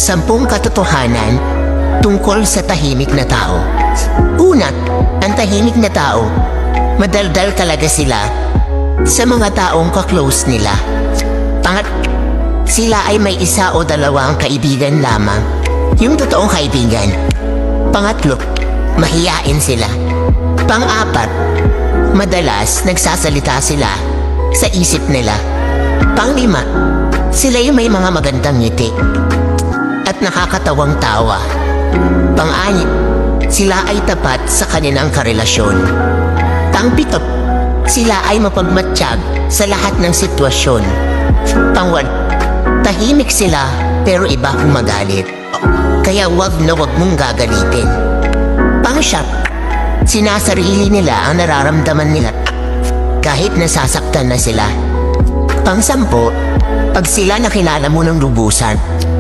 10 katotohanan tungkol sa tahimik na tao. Una, ang tahimik na tao, madaldal talaga sila sa mga taong ka-close nila. Sila ay may 1 o 2 kaibigan lamang, yung totoong kaibigan. Pangatlo, mahiyain sila. Pang-4, madalas nagsasalita sila sa isip nila. Pang-5, sila yung may mga magandang ngiti at nakakatawang tawa. Pang-6, sila ay tapat sa kanilang karelasyon. Pang-7, sila ay mapagmatsyag sa lahat ng sitwasyon. Pang-8, tahimik sila pero iba kung magalit. Kaya wag na wag mong gagalitin. Pang-9, sinasarili nila ang nararamdaman nila kahit nasasaktan na sila. Pang-10, pag sila nakilala mo ng lubusan,